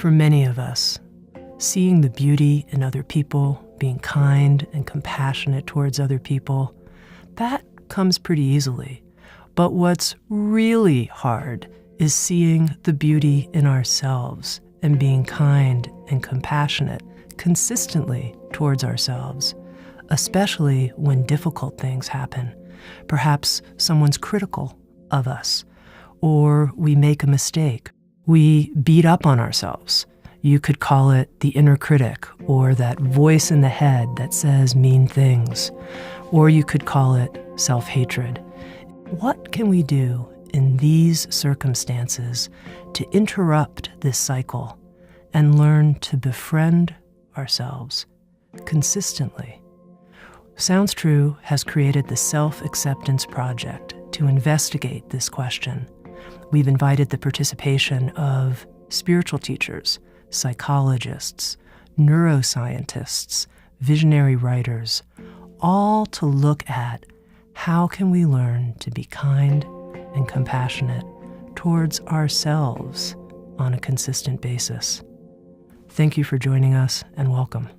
For many of us, seeing the beauty in other people, being kind and compassionate towards other people, that comes pretty easily. But what's really hard is seeing the beauty in ourselves and being kind and compassionate consistently towards ourselves, especially when difficult things happen. Perhaps someone's critical of us, or we make a mistake. We beat up on ourselves. You could call it the inner critic, or that voice in the head that says mean things, or you could call it self-hatred. What can we do in these circumstances to interrupt this cycle and learn to befriend ourselves consistently? Sounds True has created the Self-Acceptance Project to investigate this question. We've invited the participation of spiritual teachers, psychologists, neuroscientists, visionary writers, all to look at how can we learn to be kind and compassionate towards ourselves on a consistent basis. Thank you for joining us, and welcome.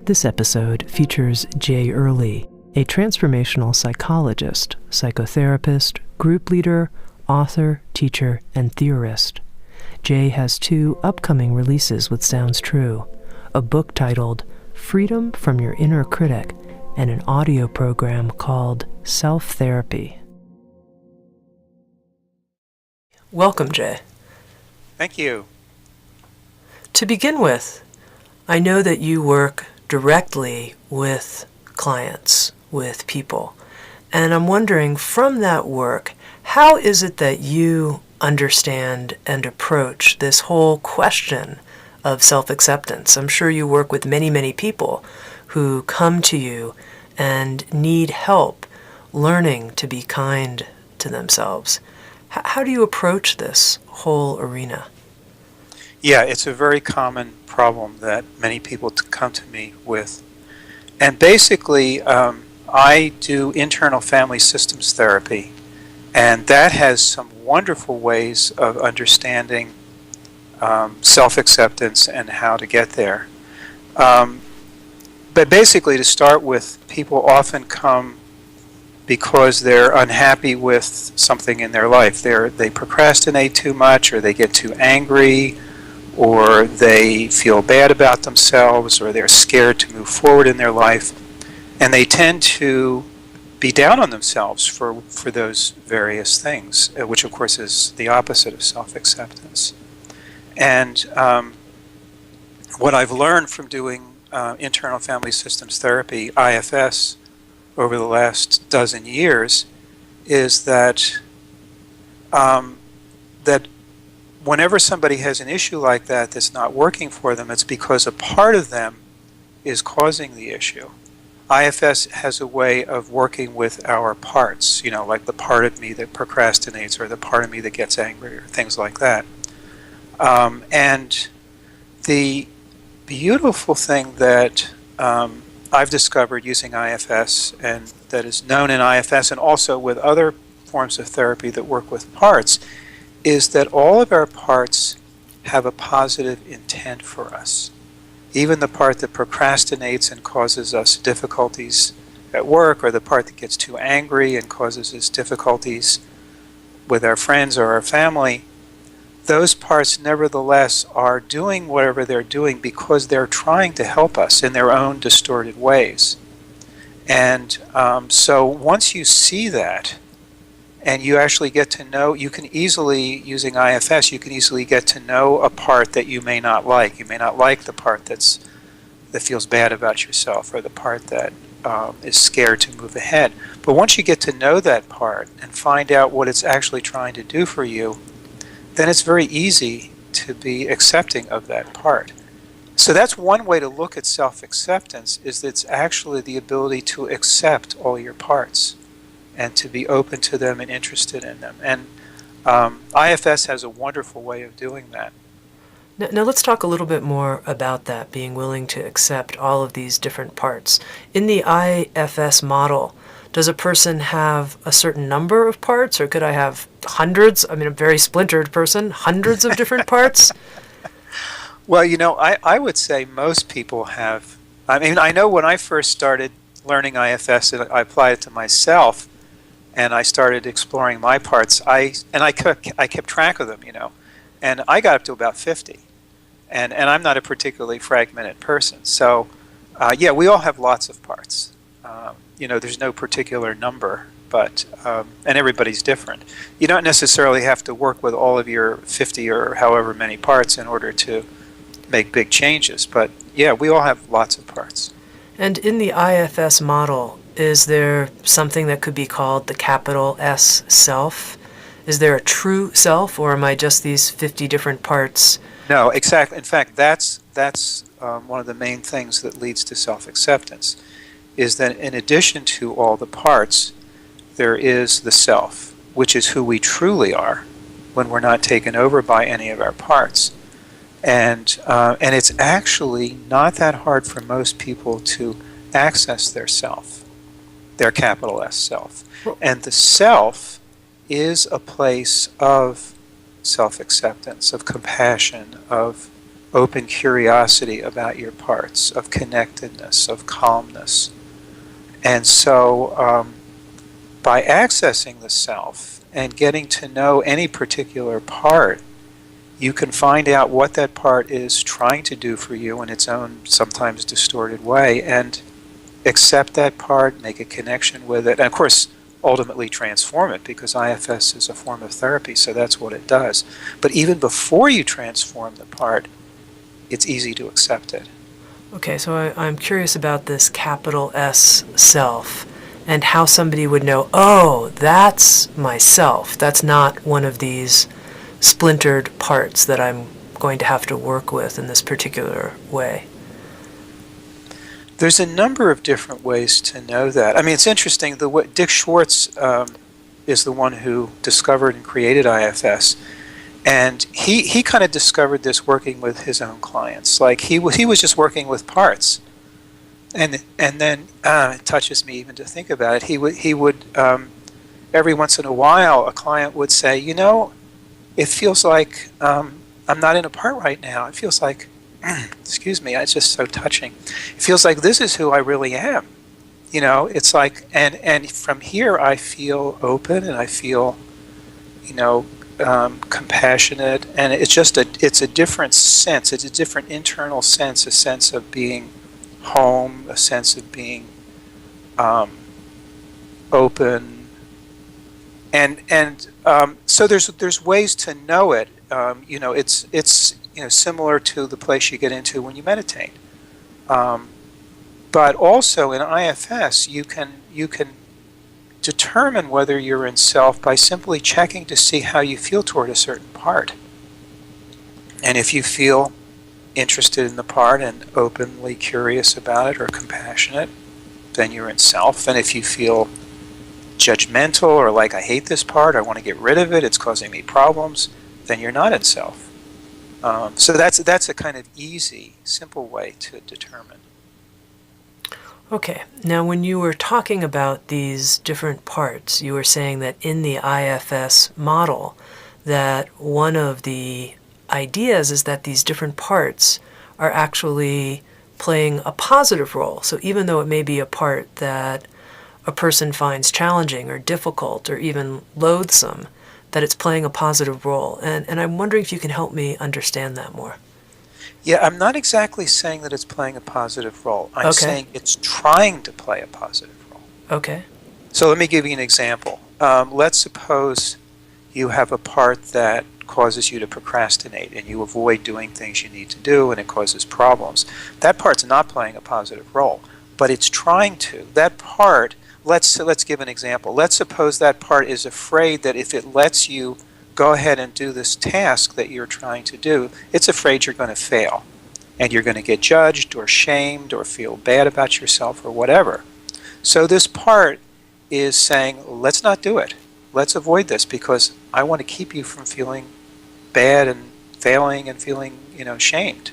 This episode features Jay Early, a transformational psychologist, psychotherapist, group leader, author, teacher, and theorist. Jay has 2 upcoming releases with Sounds True, a book titled Freedom from Your Inner Critic, and an audio program called Self-Therapy. Welcome, Jay. Thank you. To begin with, I know that you work directly with clients, with people, and I'm wondering, from that work, how is it that you understand and approach this whole question of self-acceptance? I'm sure you work with many, many people who come to you and need help learning to be kind to themselves. How do you approach this whole arena? Yeah, it's a very common problem that many people come to me with. And basically, I do internal family systems therapy, and that has some wonderful ways of understanding self-acceptance and how to get there. But basically, to start with, people often come because they're unhappy with something in their life. They procrastinate too much, or they get too angry, or they feel bad about themselves, or they're scared to move forward in their life. And they tend to be down on themselves for those various things, which of course is the opposite of self-acceptance. And what I've learned from doing internal family systems therapy, IFS, over the last dozen years is that that whenever somebody has an issue like that that's not working for them, it's because a part of them is causing the issue. IFS has a way of working with our parts, like the part of me that procrastinates, or the part of me that gets angry, or things like that. And the beautiful thing that I've discovered using IFS, and that is known in IFS and also with other forms of therapy that work with parts, is that all of our parts have a positive intent for us. Even the part that procrastinates and causes us difficulties at work, or the part that gets too angry and causes us difficulties with our friends or our family, those parts nevertheless are doing whatever they're doing because they're trying to help us in their own distorted ways. And so once you see that, and you actually get to know, you can easily, using IFS, you can easily get to know a part that you may not like. You may not like the part that feels bad about yourself, or the part that is scared to move ahead. But once you get to know that part and find out what it's actually trying to do for you, then it's very easy to be accepting of that part. So that's one way to look at self-acceptance, is that it's actually the ability to accept all your parts and to be open to them and interested in them. And IFS has a wonderful way of doing that. Now let's talk a little bit more about that, being willing to accept all of these different parts. In the IFS model, does a person have a certain number of parts, or could I have hundreds? I mean, a very splintered person, hundreds of different parts? Well, I would say most people have. I mean, I know when I first started learning IFS, and I applied it to myself, and I started exploring my parts. I kept track of them, and I got up to about 50, and I'm not a particularly fragmented person. So, yeah, we all have lots of parts. There's no particular number, but and everybody's different. You don't necessarily have to work with all of your 50 or however many parts in order to make big changes. But yeah, we all have lots of parts. And in the IFS model, is there something that could be called the capital S self? Is there a true self, or am I just these 50 different parts? No, exactly. In fact, that's one of the main things that leads to self-acceptance, is that in addition to all the parts, there is the self, which is who we truly are when we're not taken over by any of our parts. And it's actually not that hard for most people to access their self, their capital S self. And the self is a place of self-acceptance, of compassion, of open curiosity about your parts, of connectedness, of calmness. And so by accessing the self and getting to know any particular part, you can find out what that part is trying to do for you in its own sometimes distorted way, and accept that part, make a connection with it, and of course ultimately transform it, because IFS is a form of therapy, so that's what it does. But even before you transform the part, it's easy to accept it. Okay, so I'm curious about this capital S self, and how somebody would know, oh, that's myself. That's not one of these splintered parts that I'm going to have to work with in this particular way. There's a number of different ways to know that. I mean, it's interesting. Dick Schwartz is the one who discovered and created IFS, and he kind of discovered this working with his own clients. Like he was just working with parts, and then it touches me even to think about it. He would every once in a while a client would say, it feels like I'm not in a part right now. It feels like, excuse me, it's just so touching. It feels like this is who I really am. It's like, and from here I feel open, and I feel, compassionate, and it's a different sense. It's a different internal sense, a sense of being home, a sense of being open. And so there's ways to know it. It's similar to the place you get into when you meditate. But also in IFS, you can determine whether you're in self by simply checking to see how you feel toward a certain part. And if you feel interested in the part and openly curious about it or compassionate, then you're in self. And if you feel judgmental or like, I hate this part, I want to get rid of it, it's causing me problems, then you're not in self. So that's a kind of easy, simple way to determine. Okay, now when you were talking about these different parts, you were saying that in the IFS model, that one of the ideas is that these different parts are actually playing a positive role. So even though it may be a part that a person finds challenging or difficult or even loathsome, that it's playing a positive role. And I'm wondering if you can help me understand that more. Yeah, I'm not exactly saying that it's playing a positive role. I'm saying it's trying to play a positive role. Okay. So let me give you an example. Let's suppose you have a part that causes you to procrastinate and you avoid doing things you need to do, and it causes problems. That part's not playing a positive role, but it's trying to. That part, let's give an example. Let's suppose that part is afraid that if it lets you go ahead and do this task that you're trying to do, it's afraid you're going to fail, and you're going to get judged or shamed or feel bad about yourself or whatever. So this part is saying, let's not do it. Let's avoid this, because I want to keep you from feeling bad and failing and feeling, shamed.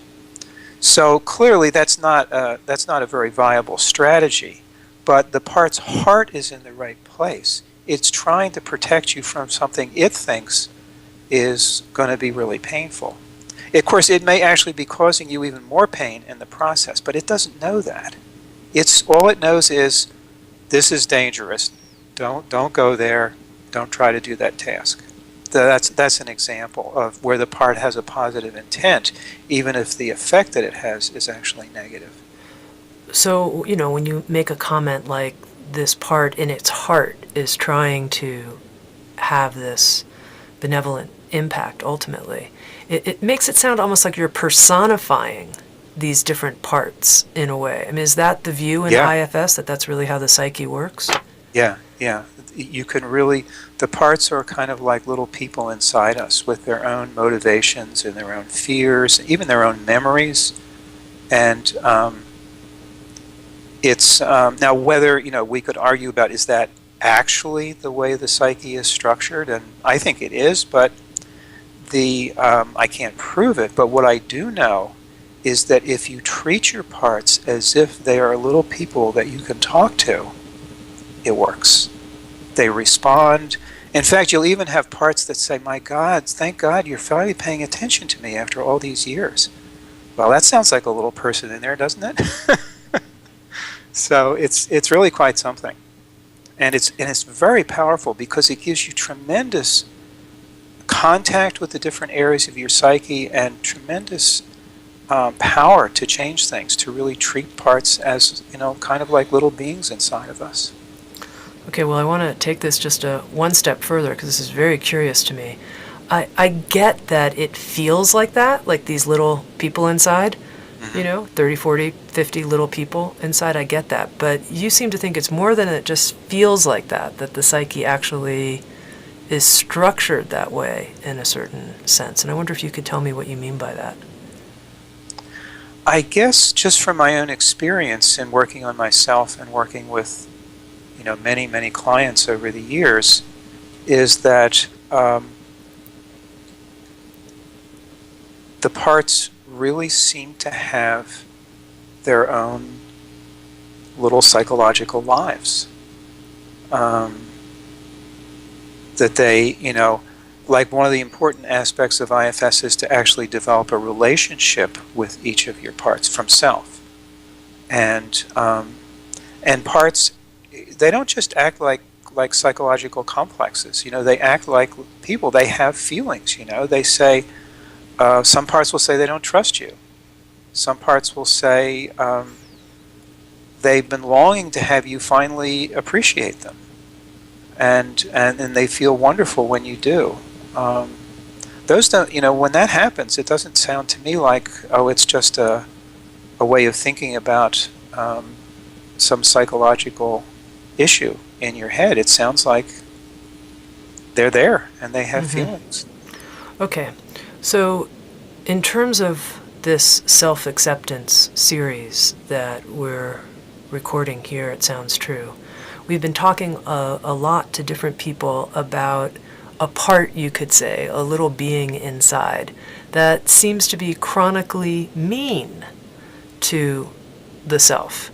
So clearly that's not a very viable strategy, but the part's heart is in the right place. It's trying to protect you from something it thinks is going to be really painful. Of course, it may actually be causing you even more pain in the process, but it doesn't know that. All it knows is, this is dangerous. Don't go there. Don't try to do that task. That's an example of where the part has a positive intent, even if the effect that it has is actually negative. So, when you make a comment like this part in its heart is trying to have this benevolent impact ultimately, it makes it sound almost like you're personifying these different parts in a way. I mean, is that the view in IFS, that's really how the psyche works? Yeah. You can really, the parts are kind of like little people inside us with their own motivations and their own fears, even their own memories. And it's, now whether, we could argue about, is that actually the way the psyche is structured? And I think it is, but I can't prove it. But what I do know is that if you treat your parts as if they are little people that you can talk to, it works. They respond. In fact, you'll even have parts that say, my God, thank God you're finally paying attention to me after all these years. Well, that sounds like a little person in there, doesn't it? So it's really quite something. And it's very powerful because it gives you tremendous contact with the different areas of your psyche and tremendous power to change things, to really treat parts as, kind of like little beings inside of us. Okay, well, I want to take this just one step further because this is very curious to me. I get that it feels like that, like these little people inside, 30, 40, 50 little people inside. I get that. But you seem to think it's more than it just feels like that the psyche actually is structured that way in a certain sense. And I wonder if you could tell me what you mean by that. I guess just from my own experience in working on myself and working with many, many clients over the years, is that the parts really seem to have their own little psychological lives. That they, like one of the important aspects of IFS is to actually develop a relationship with each of your parts from self. And parts, they don't just act like psychological complexes. They act like people. They have feelings. They say, some parts will say they don't trust you. Some parts will say they've been longing to have you finally appreciate them, and they feel wonderful when you do. Those don't. When that happens, it doesn't sound to me like, it's just a way of thinking about some psychological issue in your head. It sounds like they're there and they have feelings. Okay, so in terms of this self-acceptance series that we're recording here at Sounds True, we've been talking a lot to different people about a part, you could say, a little being inside that seems to be chronically mean to the self.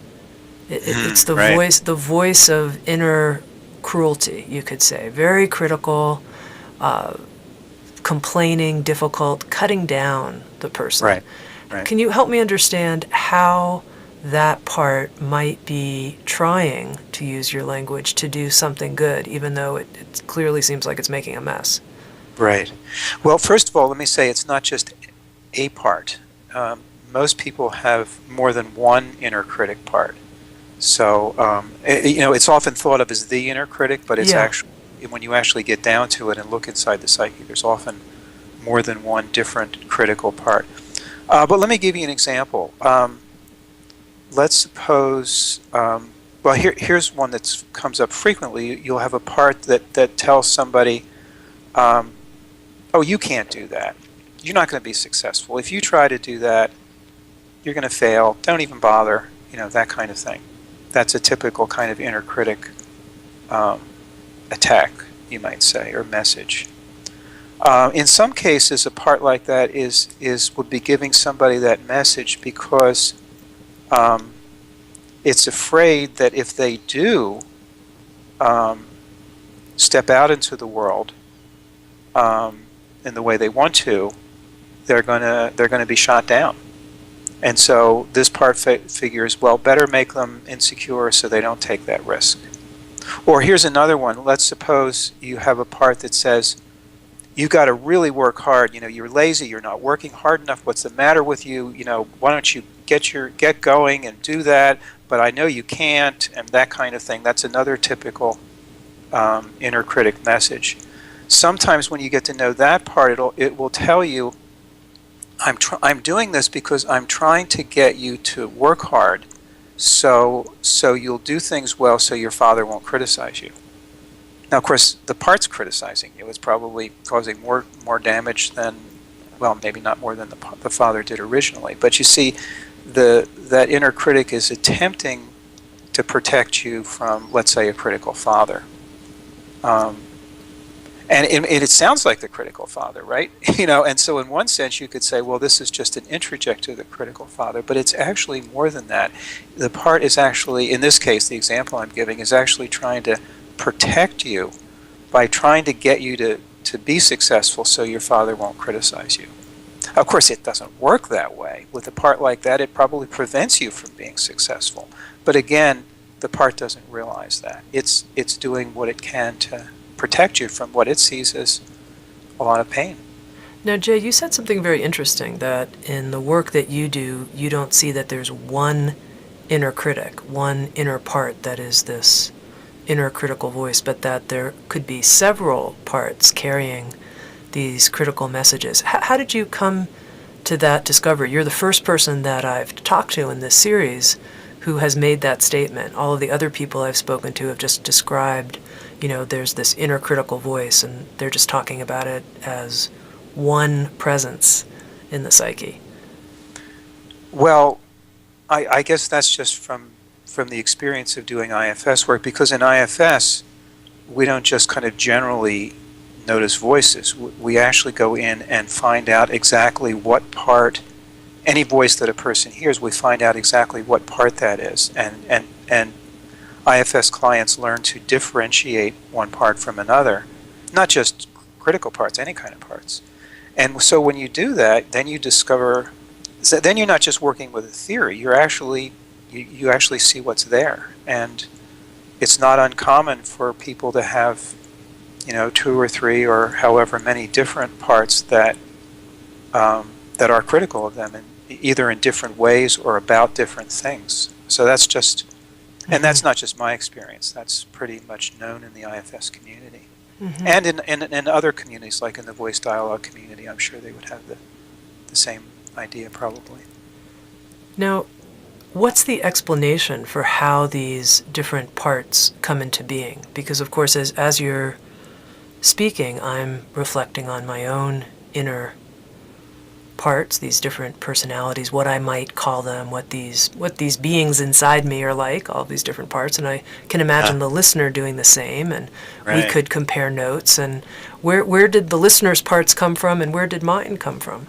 It's the voice of inner cruelty, you could say. Very critical, complaining, difficult, cutting down the person. Right. Can you help me understand how that part might be trying, to use your language, to do something good, even though it clearly seems like it's making a mess? Right. Well, first of all, let me say it's not just a part. Most people have more than one inner critic part. So, it's often thought of as the inner critic, but it's actually, when you actually get down to it and look inside the psyche, there's often more than one different critical part. But let me give you an example. Let's suppose, here's one that comes up frequently. You'll have a part that tells somebody, you can't do that. You're not going to be successful. If you try to do that, you're going to fail. Don't even bother, that kind of thing. That's a typical kind of inner critic attack, you might say, or message. In some cases, a part like that would be giving somebody that message because um, it's afraid that if they do um, step out into the world in the way they want to, they're gonna be shot down. And so this part figures, well, better make them insecure so they don't take that risk. Or here's another one. Let's suppose you have a part that says, you got to really work hard. You know, you're lazy. You're not working hard enough. What's the matter with you? You know, why don't you get going and do that? But I know you can't, and that kind of thing. That's another typical inner critic message. Sometimes when you get to know that part, it will tell you, I'm doing this because I'm trying to get you to work hard, so you'll do things well, so your father won't criticize you. Now, of course, the part's criticizing you. It's probably causing more damage than, well, maybe not more than the father did originally. But you see, that inner critic is attempting to protect you from, let's say, a critical father. And it sounds like the critical father, right? You know, and so in one sense you could say, well, this is just an introject to the critical father, but it's actually more than that. The part is actually, in this case, the example I'm giving is actually trying to protect you by trying to get you to be successful so your father won't criticize you. Of course, it doesn't work that way. With a part like that, it probably prevents you from being successful. But again, the part doesn't realize that. It's doing what it can to protect you from what it sees as a lot of pain. Now, Jay, you said something very interesting, that in the work that you do, you don't see that there's one inner critic, one inner part that is this inner critical voice, but that there could be several parts carrying these critical messages. How did you come to that discovery? You're the first person that I've talked to in this series who has made that statement. All of the other people I've spoken to have just described, you know, there's this inner critical voice, and they're just talking about it as one presence in the psyche. Well, I guess that's just from the experience of doing IFS work, because in IFS, we don't just kind of generally notice voices. We actually go in and find out exactly what part, any voice that a person hears, we find out exactly what part that is. And IFS clients learn to differentiate one part from another, not just critical parts, any kind of parts. And so when you do that, then you discover, so then you're not just working with a theory, you're actually, you actually see what's there. And it's not uncommon for people to have, you know, 2 or 3 or however many different parts that that are critical of them, and either in different ways or about different things. So that's just, and that's not just my experience. That's pretty much known in the IFS community, and in other communities, like in the voice dialogue community. I'm sure they would have the same idea probably. Now, what's the explanation for how these different parts come into being? Because, of course, as you're speaking, I'm reflecting on my own inner parts, these different personalities, what I might call them, what these beings inside me are like, all these different parts, and I can imagine the listener doing the same, and we could compare notes. And where did the listener's parts come from, and where did mine come from?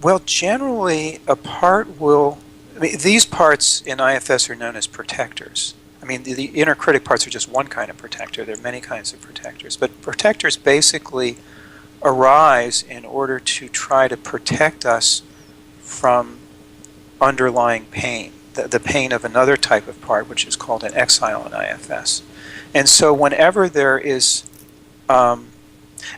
Well, generally, a part will, I mean, these parts in IFS are known as protectors. I mean, the inner critic parts are just one kind of protector. There are many kinds of protectors. But protectors basically arise in order to try to protect us from underlying pain, the pain of another type of part, which is called an exile in IFS. And so whenever there is,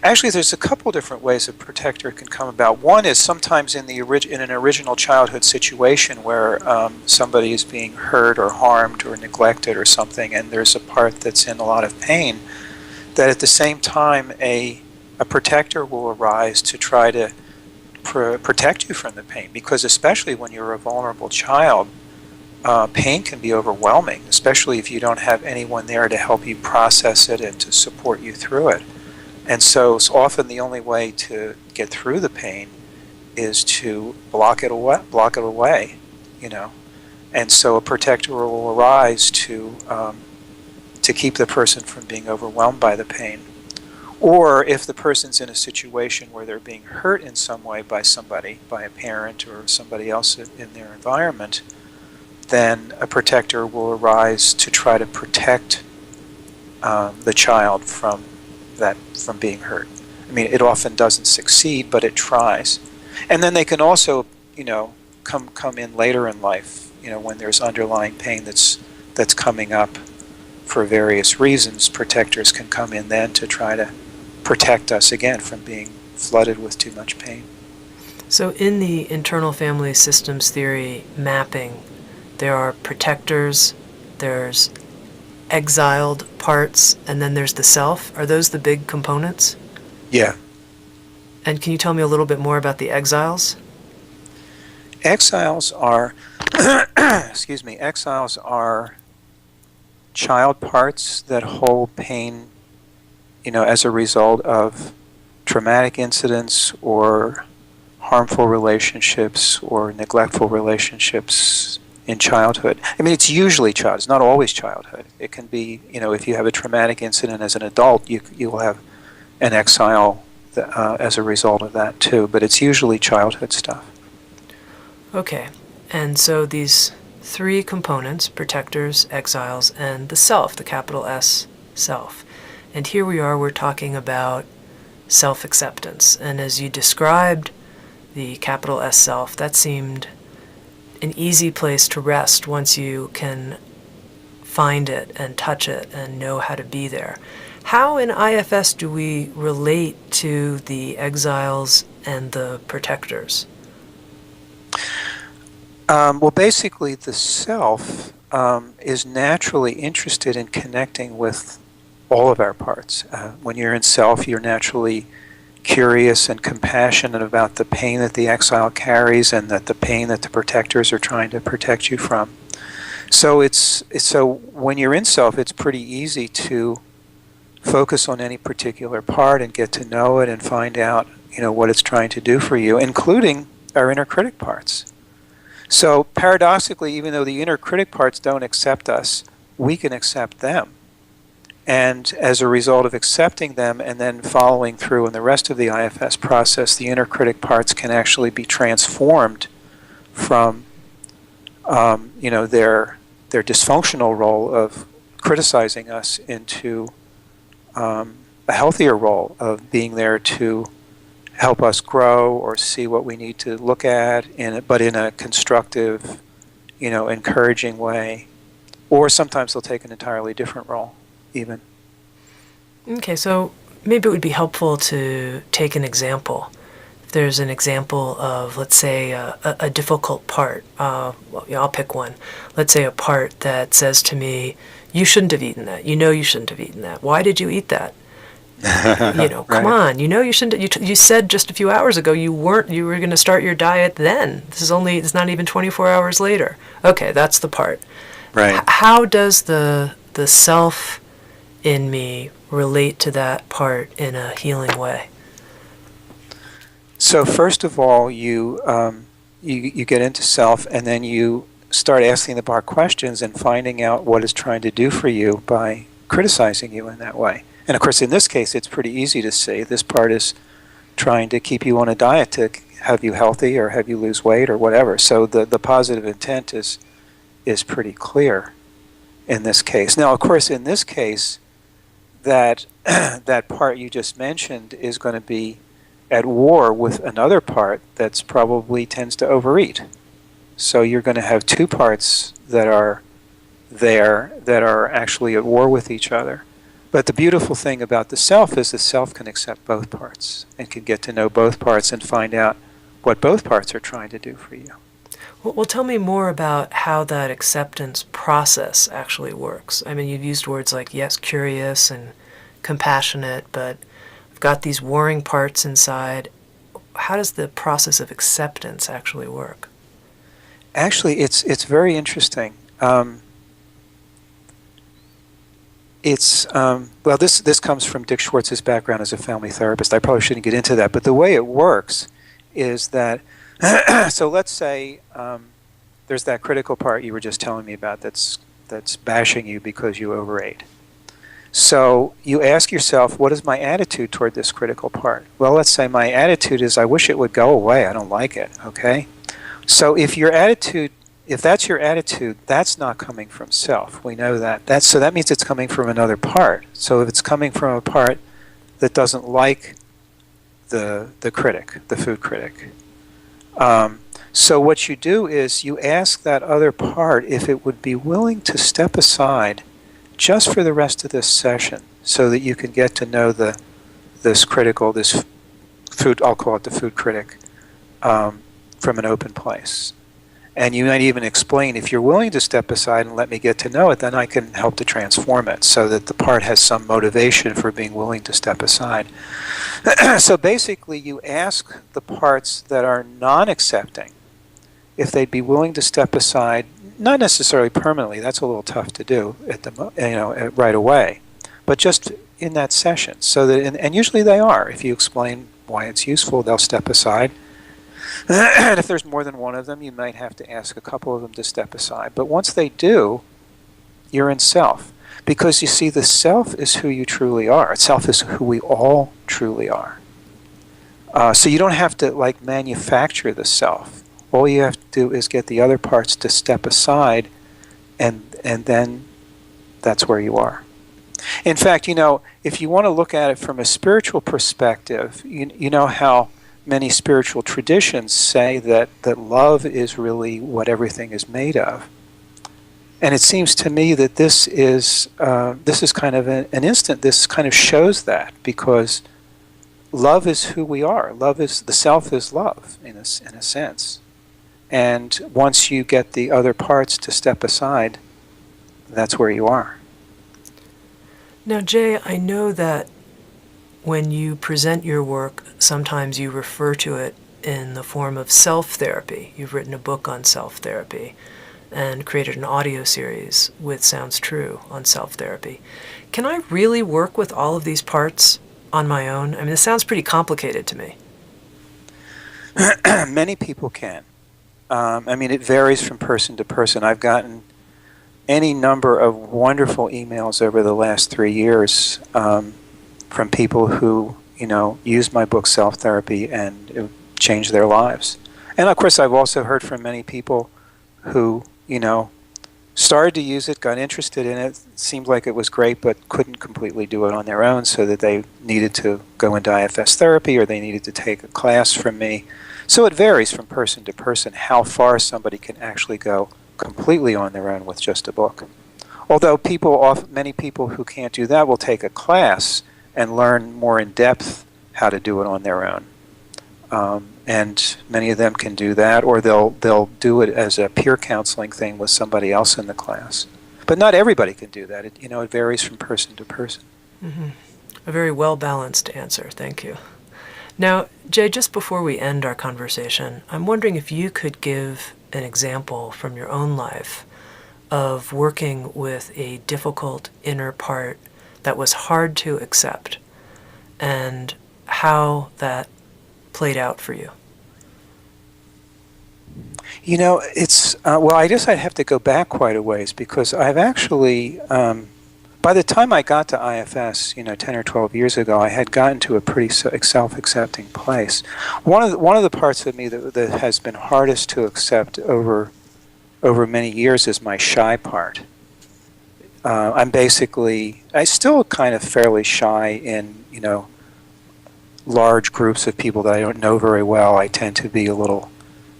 actually there's a couple different ways a protector can come about. One is sometimes in an original childhood situation where somebody is being hurt or harmed or neglected or something, and there's a part that's in a lot of pain, that at the same time a protector will arise to try to protect you from the pain, because especially when you're a vulnerable child, pain can be overwhelming, especially if you don't have anyone there to help you process it and to support you through it. And so often the only way to get through the pain is to block it away, you know. And so a protector will arise to to keep the person from being overwhelmed by the pain. Or if the person's in a situation where they're being hurt in some way by somebody, by a parent or somebody else in their environment, then a protector will arise to try to protect the child from being hurt. I mean, it often doesn't succeed, but it tries. And then they can also, come in later in life, when there's underlying pain that's coming up for various reasons. Protectors can come in then to try to protect us again from being flooded with too much pain. So in the internal family systems theory mapping, there are protectors, there's exiled parts, and then there's the self. Are those the big components? Yeah. And can you tell me a little bit more about the exiles? Exiles are, exiles are child parts that hold pain, as a result of traumatic incidents or harmful relationships or neglectful relationships in childhood. I mean, it's usually childhood. It's not always childhood. It can be, if you have a traumatic incident as an adult, you will have an exile as a result of that too. But it's usually childhood stuff. Okay. And so these three components, protectors, exiles, and the self, the capital S self. And here we are, we're talking about self-acceptance. And as you described the capital S self, that seemed an easy place to rest once you can find it and touch it and know how to be there. How in IFS do we relate to the exiles and the protectors? Well, basically, the self is naturally interested in connecting with all of our parts. When you're in self, you're naturally curious and compassionate about the pain that the exile carries and that the pain that the protectors are trying to protect you from. So so when you're in self, it's pretty easy to focus on any particular part and get to know it and find out, what it's trying to do for you, including our inner critic parts. So paradoxically, even though the inner critic parts don't accept us, we can accept them. And as a result of accepting them and then following through in the rest of the IFS process, the inner critic parts can actually be transformed from, their dysfunctional role of criticizing us into a healthier role of being there to help us grow or see what we need to look at, but in a constructive, encouraging way. Or sometimes they'll take an entirely different role, even. Okay, so maybe it would be helpful to take an example. If there's an example of, let's say, a difficult part, I'll pick one. Let's say a part that says to me, you shouldn't have eaten that. You shouldn't have eaten that. Why did you eat that? Come on, you shouldn't. You said just a few hours ago you were going to start your diet then. It's not even 24 hours later. Okay, that's the part. Right. How does the self in me relate to that part in a healing way? So first of all, you get into self, and then you start asking the part questions and finding out what it's trying to do for you by criticizing you in that way. And of course, in this case, it's pretty easy to see. This part is trying to keep you on a diet to have you healthy or have you lose weight or whatever. So the positive intent is pretty clear in this case. Now, of course, in this case, that that part you just mentioned is going to be at war with another part that's probably tends to overeat. So you're going to have two parts that are there that are actually at war with each other. But the beautiful thing about the self is the self can accept both parts and can get to know both parts and find out what both parts are trying to do for you. Well, tell me more about how that acceptance process actually works. I mean, you've used words like, yes, curious and compassionate, but I've got these warring parts inside. How does the process of acceptance actually work? Actually, it's very interesting. This comes from Dick Schwartz's background as a family therapist. I probably shouldn't get into that, but the way it works is that, so let's say there's that critical part you were just telling me about that's bashing you because you overate. So you ask yourself, what is my attitude toward this critical part? Well, let's say my attitude is, I wish it would go away. I don't like it, okay? So if that's your attitude, that's not coming from self. We know that. So that means it's coming from another part. So if it's coming from a part that doesn't like the critic, the food critic. So what you do is you ask that other part if it would be willing to step aside just for the rest of this session, so that you can get to know this food, I'll call it the food critic, from an open place. And you might even explain, if you're willing to step aside and let me get to know it, then I can help to transform it so that the part has some motivation for being willing to step aside. So basically, you ask the parts that are non-accepting if they'd be willing to step aside, not necessarily permanently. That's a little tough to do right away, but just in that session. So that, and usually they are. If you explain why it's useful, they'll step aside. And if there's more than one of them, you might have to ask a couple of them to step aside. But once they do, you're in self. Because you see, the self is who you truly are. Self is who we all truly are. So you don't have to manufacture the self. All you have to do is get the other parts to step aside, and then that's where you are. In fact, if you want to look at it from a spiritual perspective, you know how many spiritual traditions say that love is really what everything is made of. And it seems to me that this is kind of an instant. This kind of shows that, because love is who we are. The self is love in a sense. And once you get the other parts to step aside, that's where you are. Now, Jay, I know that when you present your work, sometimes you refer to it in the form of self-therapy. You've written a book on self-therapy and created an audio series with Sounds True on self-therapy. Can I really work with all of these parts on my own? I mean, this sounds pretty complicated to me. Many people can. It varies from person to person. I've gotten any number of wonderful emails over the last 3 years from people who, use my book Self-Therapy and it changed their lives. And of course, I've also heard from many people who, started to use it, got interested in it, seemed like it was great, but couldn't completely do it on their own, so that they needed to go into IFS therapy or they needed to take a class from me. So it varies from person to person how far somebody can actually go completely on their own with just a book. Although many people who can't do that will take a class and learn more in depth how to do it on their own. And many of them can do that, or they'll do it as a peer counseling thing with somebody else in the class. But not everybody can do that. It varies from person to person. Mm-hmm. A very well-balanced answer. Thank you. Now, Jay, just before we end our conversation, I'm wondering if you could give an example from your own life of working with a difficult inner part that was hard to accept, and how that played out for you. It's, I guess I'd have to go back quite a ways, because I've actually, by the time I got to IFS, 10 or 12 years ago, I had gotten to a pretty self-accepting place. One of the parts of me that has been hardest to accept over many years is my shy part. I still kind of fairly shy in, large groups of people that I don't know very well. I tend to be a little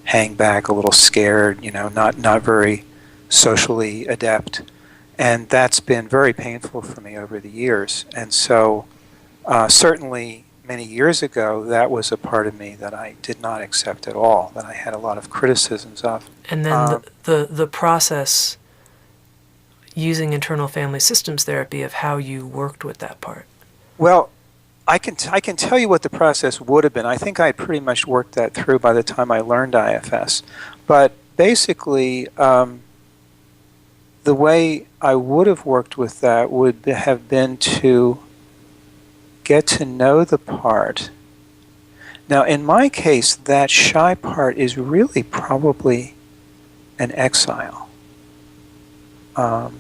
hang back, a little scared, not very socially adept. And that's been very painful for me over the years. And so certainly many years ago, that was a part of me that I did not accept at all, that I had a lot of criticisms of. And then the process using internal family systems therapy of how you worked with that part. Well, I can tell you what the process would have been. I think I pretty much worked that through by the time I learned IFS. But basically, the way I would have worked with that would have been to get to know the part. Now, in my case, that shy part is really probably an exile. In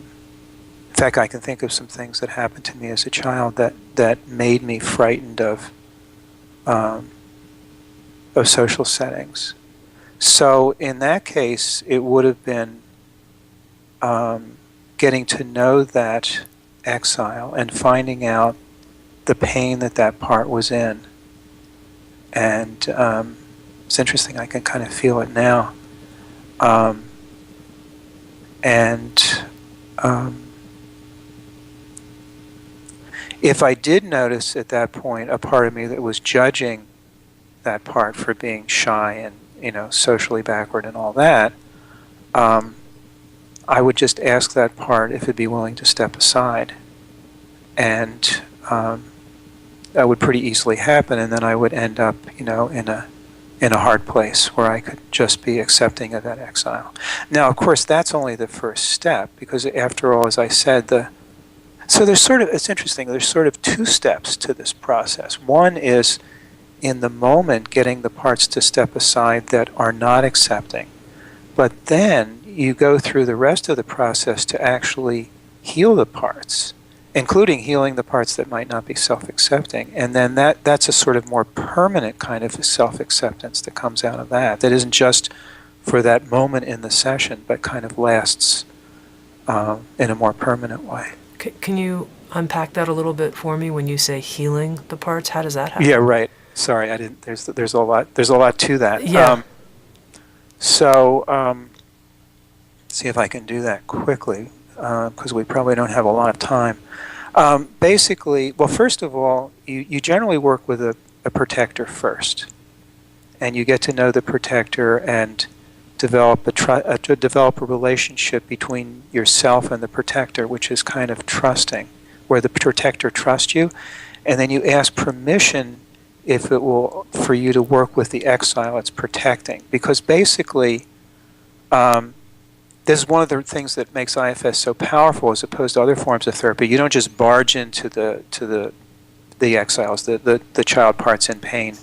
fact, I can think of some things that happened to me as a child that made me frightened of social settings. So in that case, it would have been getting to know that exile and finding out the pain that part was in. And it's interesting, I can kind of feel it now. If I did notice at that point a part of me that was judging that part for being shy and, socially backward and all that, I would just ask that part if it'd be willing to step aside. And that would pretty easily happen, and then I would end up, in a hard place where I could just be accepting of that exile. Now, of course, that's only the first step, because after all, as I said, so it's interesting, there's sort of two steps to this process. One is, in the moment, getting the parts to step aside that are not accepting. But then you go through the rest of the process to actually heal the parts, including healing the parts that might not be self-accepting. And then that's a sort of more permanent kind of self-acceptance that comes out of that isn't just for that moment in the session, but kind of lasts in a more permanent way. Can you unpack that a little bit for me when you say healing the parts? How does that happen? Yeah, right. Sorry, I didn't. There's a lot to that. Yeah. See if I can do that quickly, because we probably don't have a lot of time. Basically, well, first of all, you generally work with a protector first, and you get to know the protector and develop a relationship between yourself and the protector, which is kind of trusting, where the protector trusts you, and then you ask permission if it will, for you to work with the exile it's protecting. Because basically, this is one of the things that makes IFS so powerful as opposed to other forms of therapy. You don't just barge into the exiles, the child parts in pain.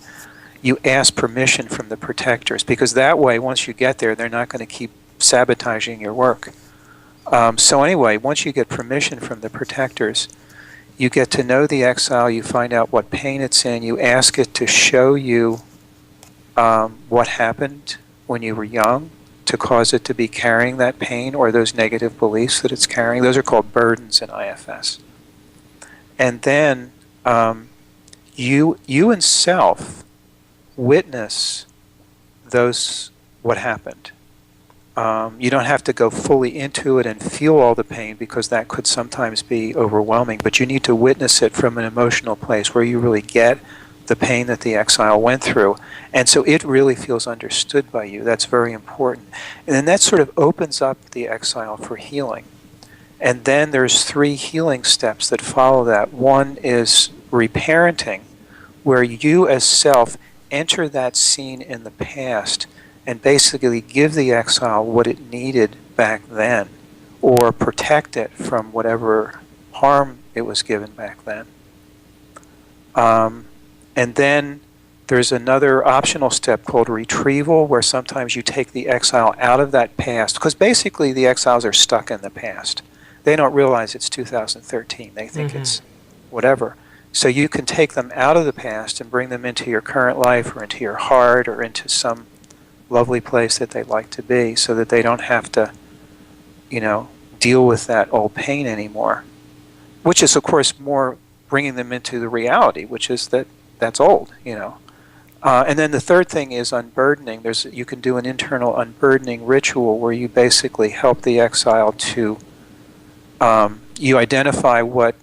You ask permission from the protectors, because that way, once you get there, they're not going to keep sabotaging your work. So anyway, once you get permission from the protectors, you get to know the exile, you find out what pain it's in, you ask it to show you what happened when you were young to cause it to be carrying that pain or those negative beliefs that it's carrying. Those are called burdens in IFS. And then you and self witness what happened. You don't have to go fully into it and feel all the pain, because that could sometimes be overwhelming, but you need to witness it from an emotional place where you really get the pain that the exile went through. And so it really feels understood by you. That's very important. And then that sort of opens up the exile for healing. And then there's 3 healing steps that follow that. One is reparenting, where you as self enter that scene in the past and basically give the exile what it needed back then, or protect it from whatever harm it was given back then. And then there's another optional step called retrieval, where sometimes you take the exile out of that past, because basically the exiles are stuck in the past. They don't realize it's 2013. They think it's whatever. So you can take them out of the past and bring them into your current life, or into your heart, or into some lovely place that they'd like to be, so that they don't have to, deal with that old pain anymore. Which is, of course, more bringing them into the reality, which is that's old, And then the third thing is unburdening. You can do an internal unburdening ritual where you basically help the exile to, you identify what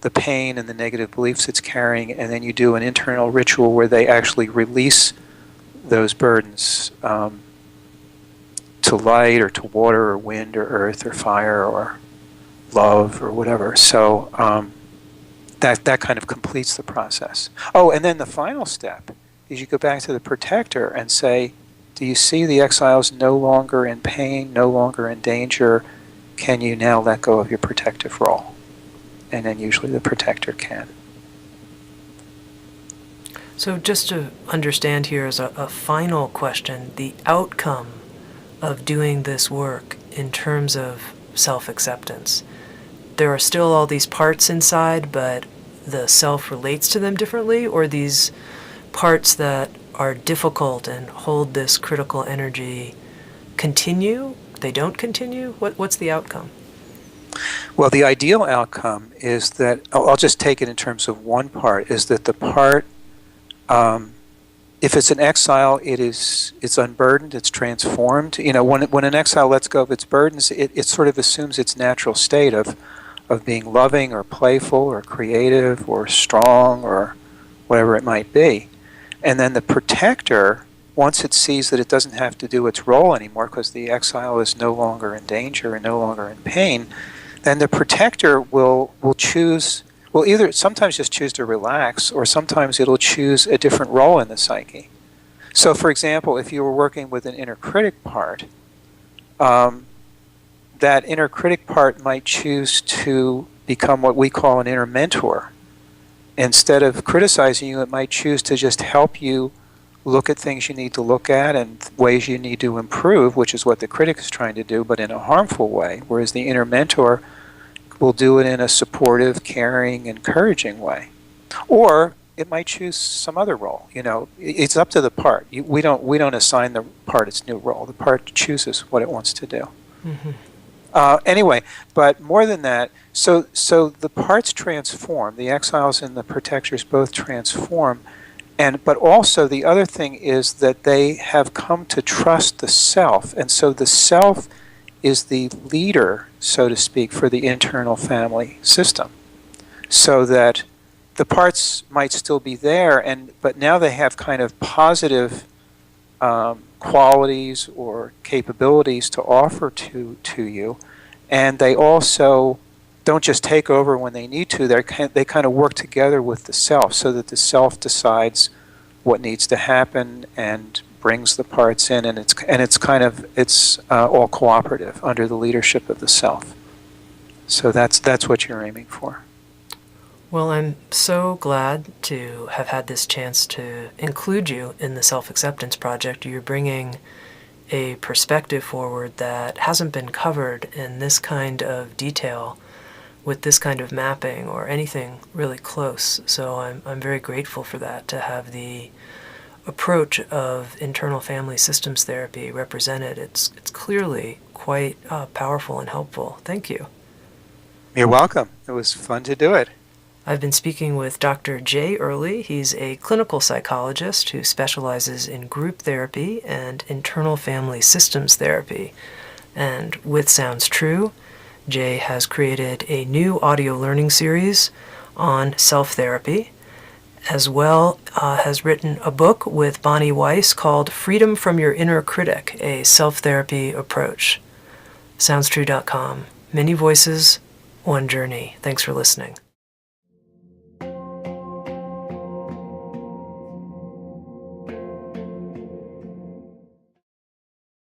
the pain and the negative beliefs it's carrying, and then you do an internal ritual where they actually release those burdens to light, or to water, or wind, or earth, or fire, or love, or whatever. So that kind of completes the process. Oh, and then the final step is you go back to the protector and say, do you see the exiles no longer in pain, no longer in danger? Can you now let go of your protective role? And then usually the protector can. So just to understand here as a final question, the outcome of doing this work in terms of self-acceptance, there are still all these parts inside, but the self relates to them differently, or these parts that are difficult and hold this critical energy continue? They don't continue? What's the outcome? Well, the ideal outcome is that, I'll just take it in terms of one part, is that the part, if it's an exile, it's unburdened, it's transformed. When an exile lets go of its burdens, it sort of assumes its natural state of being loving or playful or creative or strong or whatever it might be. And then the protector, once it sees that it doesn't have to do its role anymore because the exile is no longer in danger and no longer in pain, then the protector will either sometimes just choose to relax, or sometimes it'll choose a different role in the psyche. So, for example, if you were working with an inner critic part, that inner critic part might choose to become what we call an inner mentor. Instead of criticizing you, it might choose to just help you look at things you need to look at and ways you need to improve, which is what the critic is trying to do, but in a harmful way, whereas the inner mentor will do it in a supportive, caring, encouraging way. Or it might choose some other role. It's up to the part. We don't assign the part its new role. The part chooses what it wants to do. Mm-hmm. Anyway, but more than that, so the parts transform. The exiles and the protectors both transform. But also the other thing is that they have come to trust the self, and so the self is the leader, so to speak, for the internal family system. So that the parts might still be there, but now they have kind of positive qualities or capabilities to offer to you, and they also don't just take over when they need to. They kind of work together with the self, so that the self decides what needs to happen and brings the parts in, and it's all cooperative under the leadership of the self. So that's what you're aiming for. Well, I'm so glad to have had this chance to include you in the Self-Acceptance Project. You're bringing a perspective forward that hasn't been covered in this kind of detail with this kind of mapping or anything really close. So I'm very grateful for that, to have the approach of internal family systems therapy represented. It's clearly quite powerful and helpful. Thank you. You're welcome. It was fun to do it. I've been speaking with Dr. Jay Early. He's a clinical psychologist who specializes in group therapy and internal family systems therapy. And with Sounds True, Jay has created a new audio learning series on self-therapy, as well has written a book with Bonnie Weiss called Freedom from Your Inner Critic, a self-therapy approach. SoundsTrue.com. Many voices, one journey. Thanks for listening.